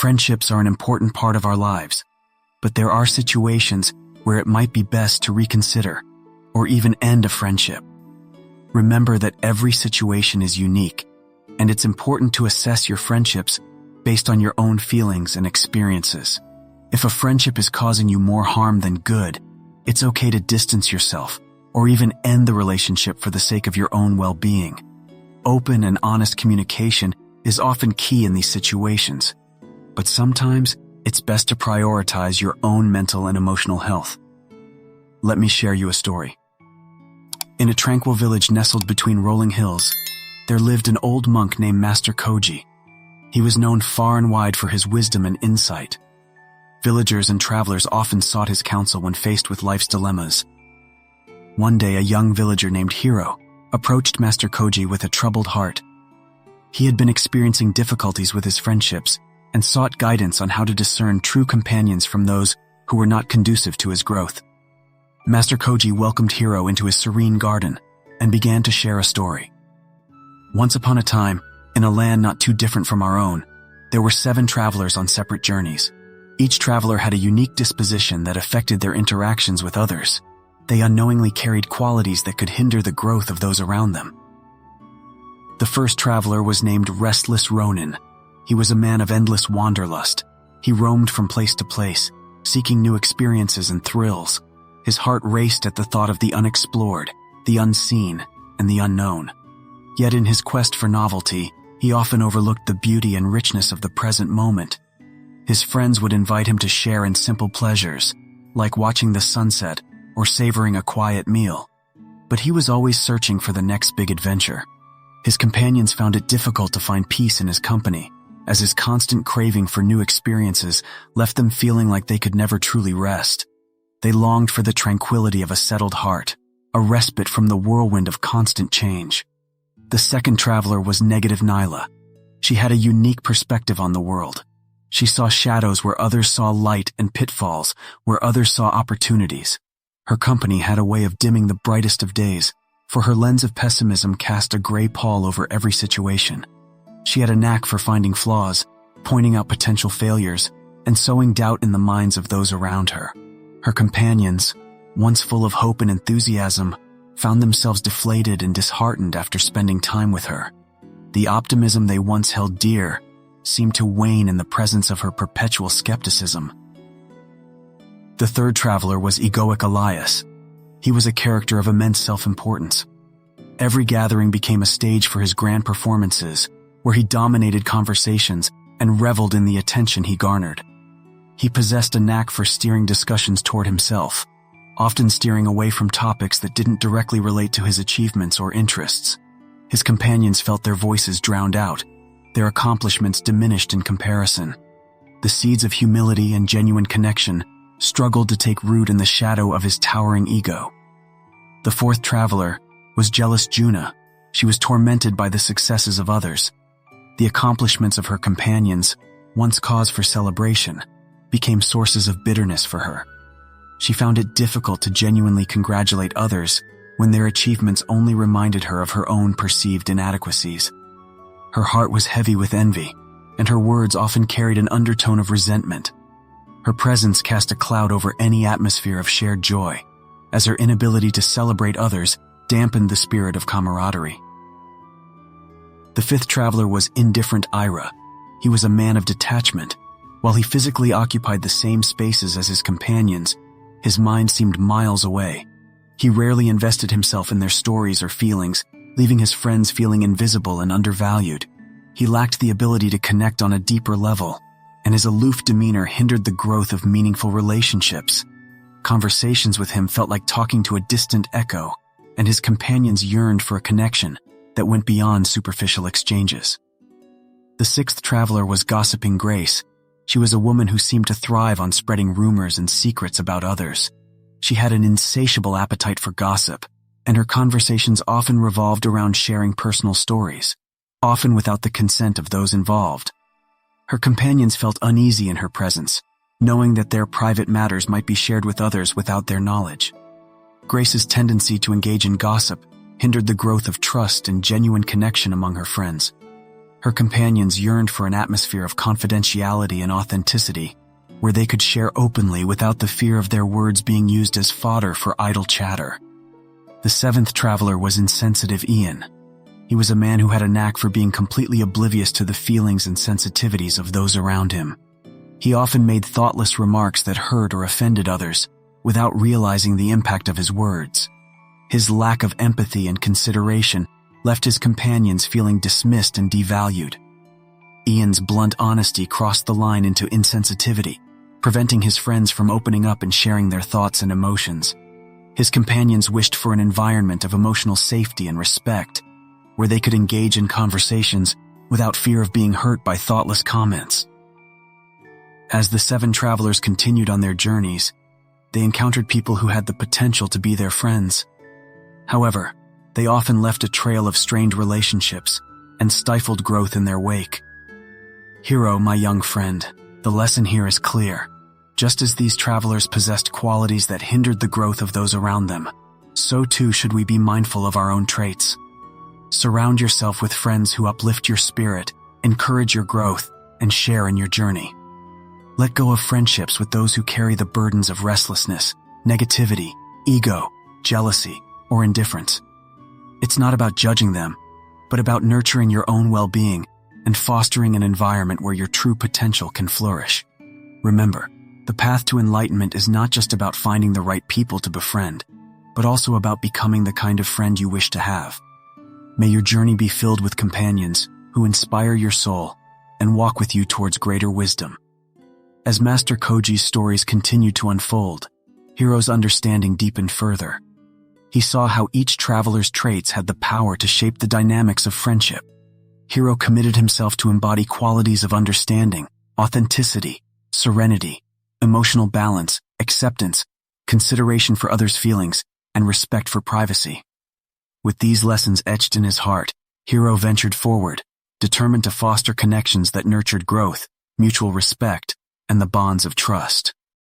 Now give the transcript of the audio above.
Friendships are an important part of our lives, but there are situations where it might be best to reconsider or even end a friendship. Remember that every situation is unique, and it's important to assess your friendships based on your own feelings and experiences. If a friendship is causing you more harm than good, it's okay to distance yourself or even end the relationship for the sake of your own well-being. Open and honest communication is often key in these situations, but sometimes it's best to prioritize your own mental and emotional health. Let me share you a story. In a tranquil village nestled between rolling hills, there lived an old monk named Master Koji. He was known far and wide for his wisdom and insight. Villagers and travelers often sought his counsel when faced with life's dilemmas. One day, a young villager named Hiro approached Master Koji with a troubled heart. He had been experiencing difficulties with his friendships and sought guidance on how to discern true companions from those who were not conducive to his growth. Master Koji welcomed Hiro into his serene garden and began to share a story. Once upon a time, in a land not too different from our own, there were 7 travelers on separate journeys. Each traveler had a unique disposition that affected their interactions with others. They unknowingly carried qualities that could hinder the growth of those around them. The first traveler was named Restless Ronin. He was a man of endless wanderlust. He roamed from place to place, seeking new experiences and thrills. His heart raced at the thought of the unexplored, the unseen, and the unknown. Yet in his quest for novelty, he often overlooked the beauty and richness of the present moment. His friends would invite him to share in simple pleasures, like watching the sunset or savoring a quiet meal. But he was always searching for the next big adventure. His companions found it difficult to find peace in his company, as his constant craving for new experiences left them feeling like they could never truly rest. They longed for the tranquility of a settled heart, a respite from the whirlwind of constant change. The second traveler was negative Nyla. She had a unique perspective on the world. She saw shadows where others saw light and pitfalls where others saw opportunities. Her company had a way of dimming the brightest of days, for her lens of pessimism cast a gray pall over every situation. She had a knack for finding flaws, pointing out potential failures, and sowing doubt in the minds of those around her. Her companions, once full of hope and enthusiasm, found themselves deflated and disheartened after spending time with her. The optimism they once held dear seemed to wane in the presence of her perpetual skepticism. The third traveler was Egoic Elias. He was a character of immense self-importance. Every gathering became a stage for his grand performances, where he dominated conversations and reveled in the attention he garnered. He possessed a knack for steering discussions toward himself, often steering away from topics that didn't directly relate to his achievements or interests. His companions felt their voices drowned out, their accomplishments diminished in comparison. The seeds of humility and genuine connection struggled to take root in the shadow of his towering ego. The fourth traveler was jealous Juna. She was tormented by the successes of others. The accomplishments of her companions, once cause for celebration, became sources of bitterness for her. She found it difficult to genuinely congratulate others when their achievements only reminded her of her own perceived inadequacies. Her heart was heavy with envy, and her words often carried an undertone of resentment. Her presence cast a cloud over any atmosphere of shared joy, as her inability to celebrate others dampened the spirit of camaraderie. The fifth traveler was indifferent Ira. He was a man of detachment. While he physically occupied the same spaces as his companions, his mind seemed miles away. He rarely invested himself in their stories or feelings, leaving his friends feeling invisible and undervalued. He lacked the ability to connect on a deeper level, and his aloof demeanor hindered the growth of meaningful relationships. Conversations with him felt like talking to a distant echo, and his companions yearned for a connection that went beyond superficial exchanges. The sixth traveler was Gossiping Grace. She was a woman who seemed to thrive on spreading rumors and secrets about others. She had an insatiable appetite for gossip, and her conversations often revolved around sharing personal stories, often without the consent of those involved. Her companions felt uneasy in her presence, knowing that their private matters might be shared with others without their knowledge. Grace's tendency to engage in gossip hindered the growth of trust and genuine connection among her friends. Her companions yearned for an atmosphere of confidentiality and authenticity, where they could share openly without the fear of their words being used as fodder for idle chatter. The seventh traveler was insensitive Ian. He was a man who had a knack for being completely oblivious to the feelings and sensitivities of those around him. He often made thoughtless remarks that hurt or offended others, without realizing the impact of his words. His lack of empathy and consideration left his companions feeling dismissed and devalued. Ian's blunt honesty crossed the line into insensitivity, preventing his friends from opening up and sharing their thoughts and emotions. His companions wished for an environment of emotional safety and respect, where they could engage in conversations without fear of being hurt by thoughtless comments. As the seven travelers continued on their journeys, they encountered people who had the potential to be their friends. However, they often left a trail of strained relationships and stifled growth in their wake. Hero, my young friend, the lesson here is clear. Just as these travelers possessed qualities that hindered the growth of those around them, so too should we be mindful of our own traits. Surround yourself with friends who uplift your spirit, encourage your growth, and share in your journey. Let go of friendships with those who carry the burdens of restlessness, negativity, ego, jealousy, or indifference. It's not about judging them, but about nurturing your own well-being and fostering an environment where your true potential can flourish. Remember, the path to enlightenment is not just about finding the right people to befriend, but also about becoming the kind of friend you wish to have. May your journey be filled with companions who inspire your soul and walk with you towards greater wisdom. As Master Koji's stories continued to unfold, Hiro's understanding deepened further. He saw how each traveler's traits had the power to shape the dynamics of friendship. Hiro committed himself to embody qualities of understanding, authenticity, serenity, emotional balance, acceptance, consideration for others' feelings, and respect for privacy. With these lessons etched in his heart, Hiro ventured forward, determined to foster connections that nurtured growth, mutual respect, and the bonds of trust.